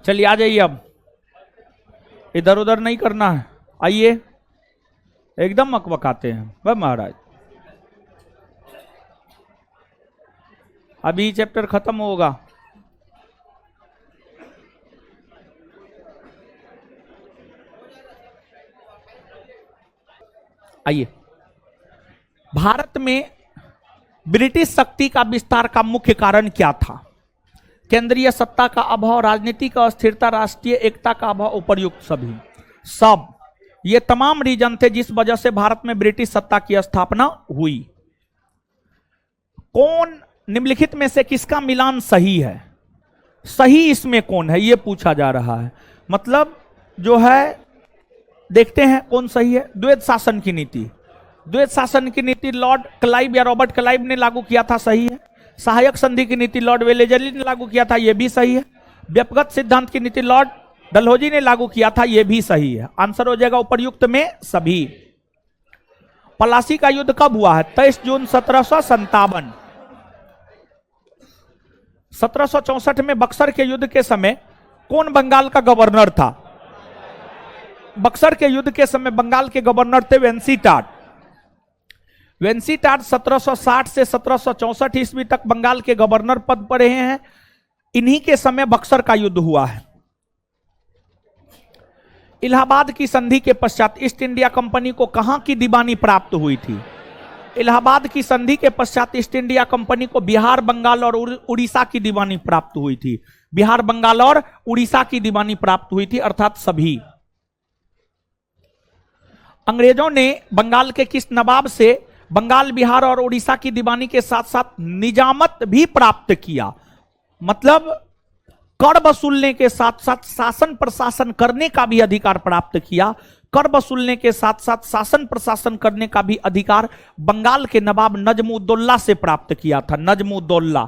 चलिए आ जाइए, अब इधर उधर नहीं करना है, आइए। एकदम अकबकाते हैं वह महाराज। अभी चैप्टर खत्म होगा। आइए। भारत में ब्रिटिश शक्ति का विस्तार का मुख्य कारण क्या था? केंद्रीय सत्ता का अभाव, राजनीतिक अस्थिरता, राष्ट्रीय एकता का अभाव, उपर्युक्त सभी। सब ये तमाम रीजन थे जिस वजह से भारत में ब्रिटिश सत्ता की स्थापना हुई। कौन निम्नलिखित में से किसका मिलान सही है? सही इसमें कौन है यह पूछा जा रहा है। मतलब जो है देखते हैं कौन सही है। द्वैध शासन की नीति, द्वैध शासन की नीति लॉर्ड क्लाइव या रॉबर्ट क्लाइव ने लागू किया था, सही है। सहायक संधि की नीति लॉर्ड वेलेजली ने लागू किया था, यह भी सही है। व्यक्तिगत सिद्धांत की नीति लॉर्ड डलहौजी ने लागू किया था, यह भी सही है। आंसर हो जाएगा उपर्युक्त में सभी। पलासी का युद्ध कब हुआ है? 23 जून 1757। 1764 में बक्सर के युद्ध के समय कौन बंगाल का गवर्नर था? बक्सर के युद्ध के समय बंगाल के गवर्नर थे वेंसी टाट। वेंसी टाट 1760 से 1764 ईस्वी तक बंगाल के गवर्नर पद पर रहे हैं। इन्हीं के समय बक्सर का युद्ध हुआ है। इलाहाबाद की संधि के पश्चात ईस्ट इंडिया कंपनी को कहां की दीवानी प्राप्त हुई थी? इलाहाबाद की संधि के पश्चात ईस्ट इंडिया कंपनी को बिहार, बंगाल और उड़ीसा की दीवानी प्राप्त हुई थी। बिहार, बंगाल और उड़ीसा की दीवानी प्राप्त हुई थी, अर्थात सभी। अंग्रेजों ने बंगाल के किस नवाब से बंगाल, बिहार और उड़ीसा की दीवानी के साथ साथ निजामत भी प्राप्त किया? मतलब कर वसूलने के साथ साथ शासन प्रशासन करने का भी अधिकार प्राप्त किया। कर वसूलने के साथ साथ शासन प्रशासन करने का भी अधिकार बंगाल के नवाब नजमुद्दौला से प्राप्त किया था। नजमुद्दौला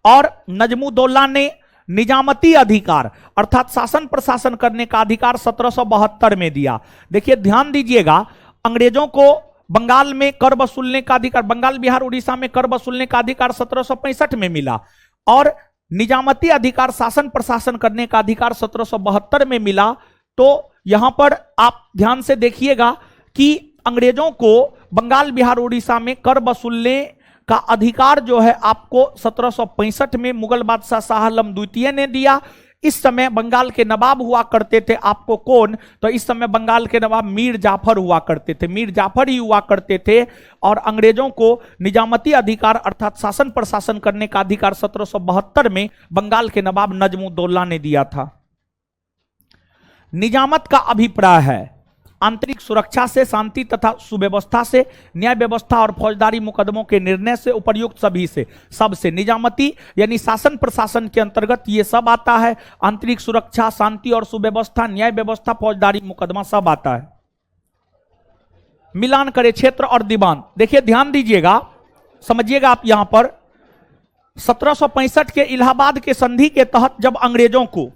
और नजमुद्दौला ने निजामती अधिकार अर्थात शासन प्रशासन करने का अधिकार 1772 में दिया। देखिए ध्यान दीजिएगा, अंग्रेजों को बंगाल में कर वसूलने का अधिकार, बंगाल, बिहार, उड़ीसा में कर वसूलने का अधिकार 1765 में मिला और निजामती अधिकार शासन प्रशासन करने का अधिकार 1772 में मिला। तो यहां पर आप ध्यान से देखिएगा कि अंग्रेजों को बंगाल, बिहार, उड़ीसा में कर वसूलने का अधिकार जो है आपको 1765 में मुगल बादशाह शाह आलम द्वितीय ने दिया। इस समय बंगाल के नवाब हुआ करते थे आपको कौन? तो इस समय बंगाल के नवाब मीर जाफर हुआ करते थे, मीर जाफर ही हुआ करते थे। और अंग्रेजों को निजामती अधिकार अर्थात शासन प्रशासन करने का अधिकार 1772 में बंगाल के नवाब नजमुद्दौला ने दिया था। निजामत का अभिप्राय है आंतरिक सुरक्षा से, शांति तथा सुव्यवस्था से, न्याय व्यवस्था और फौजदारी मुकदमों के निर्णय से, उपर्युक्त सभी से। सबसे निजामती यानी शासन प्रशासन के अंतर्गत ये सब आता है। आंतरिक सुरक्षा, शांति और सुव्यवस्था, न्याय व्यवस्था, फौजदारी मुकदमा सब आता है। मिलान करें क्षेत्र और दीवान। देखिए ध्यान दीजिएगा, समझिएगा आप यहां पर 1765 के इलाहाबाद के संधि के तहत जब अंग्रेजों को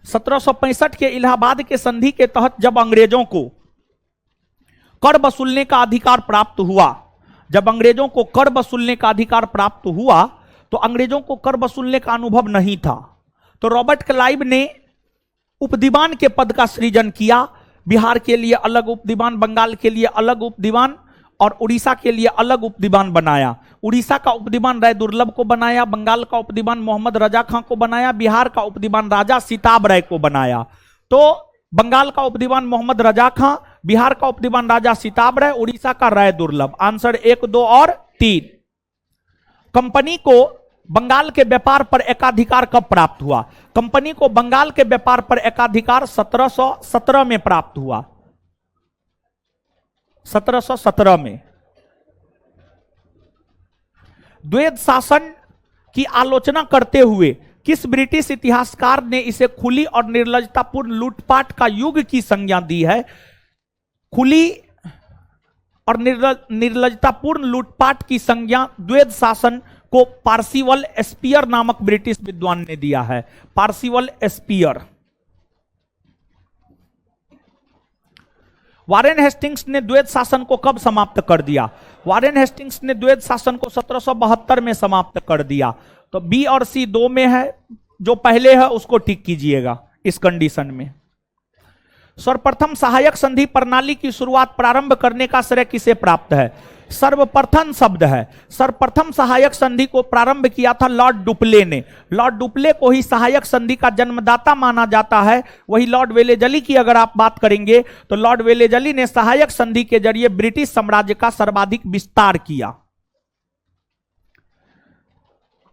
1765 के इलाहाबाद के संधि के तहत जब अंग्रेजों को कर वसूलने का अधिकार प्राप्त हुआ, जब अंग्रेजों को कर वसूलने का अधिकार प्राप्त हुआ तो अंग्रेजों को कर वसूलने का अनुभव नहीं था। तो रॉबर्ट क्लाइव ने उपदीवान के पद का सृजन किया। बिहार के लिए अलग उपदीवान, बंगाल के लिए अलग उपदीवान और उड़ीसा के लिए अलग उपदीवान बनाया। उड़ीसा का उपदीवान राय दुर्लभ को बनाया, बंगाल का उपदीवान मोहम्मद रजा खां को बनाया, बिहार का उपदीवान राजा सिताब राय को बनाया। तो बंगाल का उपदीवान मोहम्मद रजा खां, बिहार का उपदीवान राजा सिताब राय, उड़ीसा का राय दुर्लभ। आंसर 1, 2 और 3। कंपनी को बंगाल के व्यापार पर एकाधिकार कब प्राप्त हुआ? कंपनी को बंगाल के व्यापार पर एकाधिकार 1717 में प्राप्त हुआ। 1717 में। द्वैध शासन की आलोचना करते हुए किस ब्रिटिश इतिहासकार ने इसे खुली और निर्लजतापूर्ण लूटपाट का युग की संज्ञा दी है? खुली और निर्लजतापूर्ण लूटपाट की संज्ञा द्वैध शासन को पार्सिवल स्पीयर नामक ब्रिटिश विद्वान ने दिया है। पार्सिवल स्पीयर। वारेन हेस्टिंग्स ने द्वैध शासन को कब समाप्त कर दिया? वारेन हेस्टिंग्स ने द्वैध शासन को 1772 में समाप्त कर दिया। तो बी और सी 2 में है, जो पहले है उसको टिक कीजिएगा इस कंडीशन में। सर्वप्रथम सहायक संधि प्रणाली की शुरुआत प्रारंभ करने का श्रेय किसे प्राप्त है? सर्वप्रथम शब्द है। सर्वप्रथम सहायक संधि को प्रारंभ किया था लॉर्ड डुप्ले ने। लॉर्ड डुप्ले को ही सहायक संधि का जन्मदाता माना जाता है। वही लॉर्ड वेलेजली की अगर आप बात करेंगे तो लॉर्ड वेलेजली ने सहायक संधि के जरिए ब्रिटिश साम्राज्य का सर्वाधिक विस्तार किया।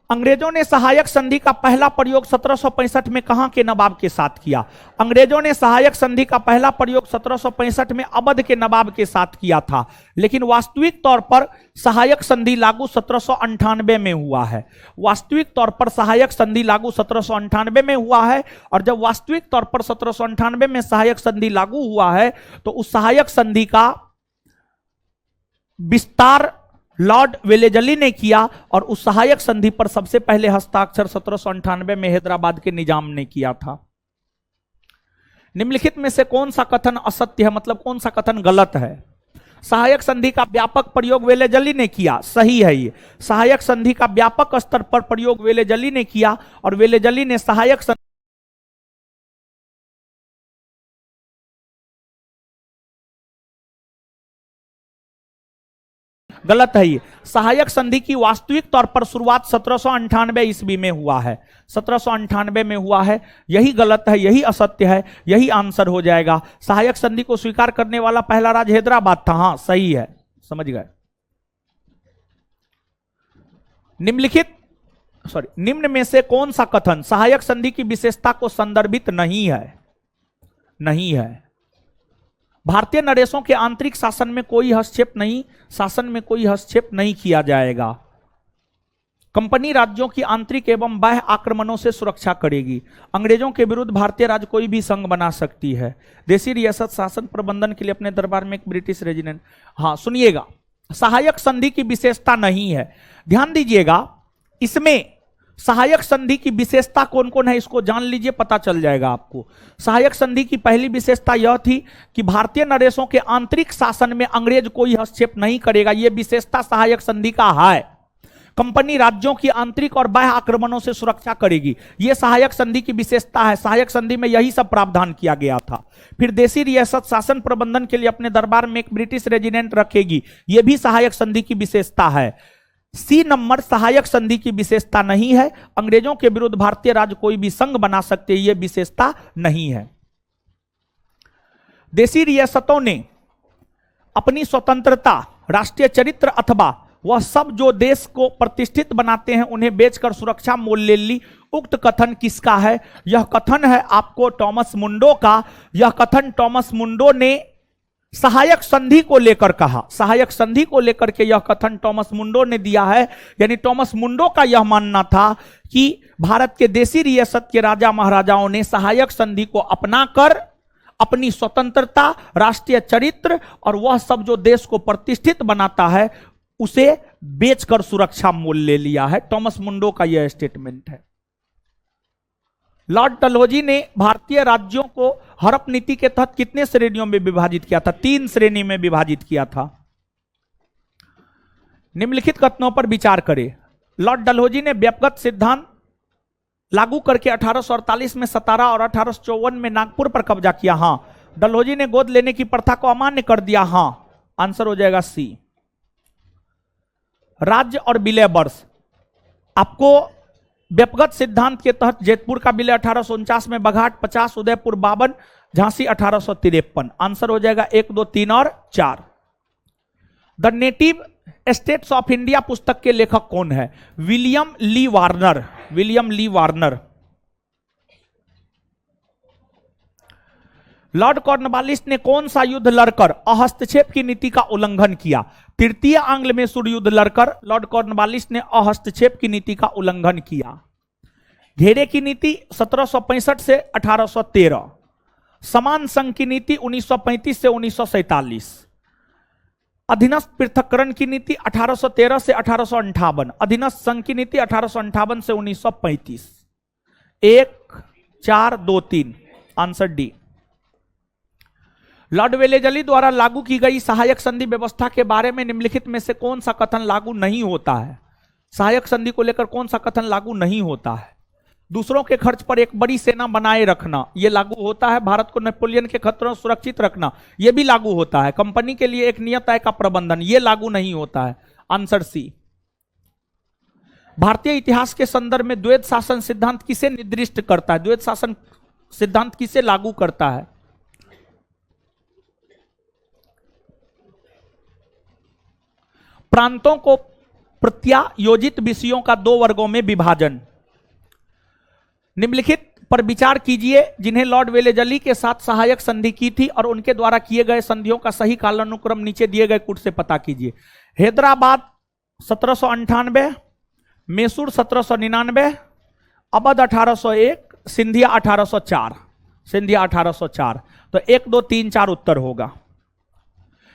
अंग्रेजों ने सहायक संधि का पहला प्रयोग 1765 में कहां के नवाब के साथ किया? अंग्रेजों ने सहायक संधि का पहला प्रयोग 1765 में अवध के नवाब के साथ किया था, लेकिन वास्तविक तौर पर सहायक संधि लागू 1798 में हुआ है। वास्तविक तौर पर सहायक संधि लागू 1798 में हुआ है, और जब वास्तविक तौर पर 1798 में सहायक संधि लागू हुआ है तो उस सहायक संधि का विस्तार लॉर्ड वेलेजली ने किया, और उस सहायक संधि पर सबसे पहले हस्ताक्षर 1798 में हैदराबाद के निजाम ने किया था। निम्नलिखित में से कौन सा कथन असत्य है, मतलब कौन सा कथन गलत है? सहायक संधि का व्यापक प्रयोग वेलेजली ने किया, सही है ये। सहायक संधि का व्यापक स्तर पर प्रयोग वेलेजली ने किया, और वेलेजली ने सहायक संधि गलत है ये। सहायक संधि की वास्तविक तौर पर शुरुआत 1798 ईस्वी में हुआ है। 1798 में हुआ है, यही गलत है, यही असत्य है, यही आंसर हो जाएगा। सहायक संधि को स्वीकार करने वाला पहला राज्य हैदराबाद था। हां सही है, समझ गए। निम्न में से कौन सा कथन सहायक संधि की विशेषता को संदर्भित नहीं है? नहीं है। भारतीय नरेशों के आंतरिक शासन में कोई हस्तक्षेप नहीं किया जाएगा। कंपनी राज्यों की आंतरिक एवं बाह्य आक्रमणों से सुरक्षा करेगी। अंग्रेजों के विरुद्ध भारतीय राज्य कोई भी संघ बना सकती है। देशी रियासत शासन प्रबंधन के लिए अपने दरबार में एक ब्रिटिश रेजिडेंट। हाँ सुनिएगा, सहायक संधि की विशेषता नहीं है। ध्यान दीजिएगा, इसमें सहायक संधि की विशेषता कौन कौन है इसको जान लीजिए, पता चल जाएगा आपको। सहायक संधि की पहली विशेषता यह थी कि भारतीय नरेशों के आंतरिक शासन में अंग्रेज कोई हस्तक्षेप नहीं करेगा। यह विशेषता सहायक संधि का है। कंपनी राज्यों की आंतरिक और बाह्य आक्रमणों से सुरक्षा करेगी, यह सहायक संधि की विशेषता है। सहायक संधि में यही सब प्रावधान किया गया था। फिर देशी रियासत शासन प्रबंधन के लिए अपने दरबार में एक ब्रिटिश रेजिडेंट रखेगी, यह भी सहायक संधि की विशेषता है। सी नंबर सहायक संधि की विशेषता नहीं है। अंग्रेजों के विरुद्ध भारतीय राज्य कोई भी संघ बना सकते, यह विशेषता नहीं है। देशी रियासतों ने अपनी स्वतंत्रता, राष्ट्रीय चरित्र अथवा वह सब जो देश को प्रतिष्ठित बनाते हैं उन्हें बेचकर सुरक्षा मोल ले ली। उक्त कथन किसका है? यह कथन है आपको टॉमस मुंडो का। यह कथन टॉमस मुंडो ने सहायक संधि को लेकर कहा। सहायक संधि को लेकर के यह कथन टॉमस मुंडो ने दिया है। यानी टॉमस मुंडो का यह मानना था कि भारत के देशी रियासत के राजा महाराजाओं ने सहायक संधि को अपनाकर अपनी स्वतंत्रता, राष्ट्रीय चरित्र और वह सब जो देश को प्रतिष्ठित बनाता है उसे बेचकर सुरक्षा मोल ले लिया है। टॉमस मुंडो का यह स्टेटमेंट है। लॉर्ड डलहौजी ने भारतीय राज्यों को हड़प नीति के तहत कितने श्रेणियों में विभाजित किया था? 3 श्रेणी में विभाजित किया था। निम्नलिखित कथनों पर विचार करें। लॉर्ड डलहौजी ने व्यक्तिगत सिद्धांत लागू करके 1848 में सतारा और 1854 में नागपुर पर कब्जा किया। हां। डलहौजी ने गोद लेने की प्रथा को अमान्य कर दिया। हां, आंसर हो जाएगा सी। राज्य और विलय वर्ष, आपको व्यक्तिगत सिद्धांत के तहत जैतपुर का विलय 1849 में, बघाट 50, उदयपुर 52, झांसी 1853। आंसर हो जाएगा 1, 2, 3 और 4। The native states of India पुस्तक के लेखक कौन है? विलियम ली वार्नर। विलियम ली वार्नर। लॉर्ड कॉर्नवालिस ने कौन सा युद्ध लड़कर अहस्तक्षेप की नीति का उल्लंघन किया? तृतीय आंग्ल में सूर्य युद्ध लड़कर लॉर्ड कॉर्नवालिस ने अहस्तक्षेप की नीति का उल्लंघन किया। घेरे की नीति 1765 से 1813, समान संघ की नीति 1935 से 1947, अधीनस्थ पृथक्करण की नीति 1813 से 1858, अधीनस्थ संघ की नीति 1858 से 1935। 1, 4, 2, 3। Answer D. लॉर्ड वेलेजली द्वारा लागू की गई सहायक संधि व्यवस्था के बारे में निम्नलिखित में से कौन सा कथन लागू नहीं होता है? सहायक संधि को लेकर कौन सा कथन लागू नहीं होता है? दूसरों के खर्च पर एक बड़ी सेना बनाए रखना, यह लागू होता है। भारत को नेपोलियन के खतरों से सुरक्षित रखना, यह भी लागू होता है। कंपनी के लिए एक नियत आय का प्रबंधन, यह लागू नहीं होता है। Answer C. भारतीय इतिहास के संदर्भ में द्वैध शासन सिद्धांत किसे निर्दिष्ट करता है? द्वैध शासन सिद्धांत किसे लागू करता है? प्रांतों को प्रत्यायोजित विषयों का 2 वर्गों में विभाजन। निम्नलिखित पर विचार कीजिए जिन्हें लॉर्ड वेलेजली के साथ सहायक संधि की थी और उनके द्वारा किए गए संधियों का सही कालानुक्रम नीचे दिए गए कूट से पता कीजिए। हैदराबाद 1798, मैसूर 1799, अवध 1801, सिंधिया 1804। सिंधिया 1804। तो 1, 2, 3, 4 उत्तर होगा।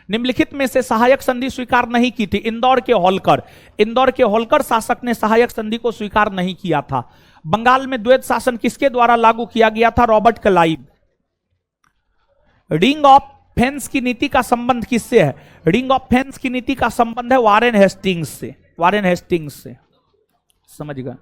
निम्नलिखित में से सहायक संधि स्वीकार नहीं की थी। इंदौर के होलकर। इंदौर के होलकर शासक ने सहायक संधि को स्वीकार नहीं किया था। बंगाल में द्वैध शासन किसके द्वारा लागू किया गया था? Robert Clive. Ring of fence की नीति का संबंध किससे है? रिंग ऑफ फेंस की नीति का संबंध है वारेन हेस्टिंग्स से। वारेन हेस्टिंग्स से, समझ गए?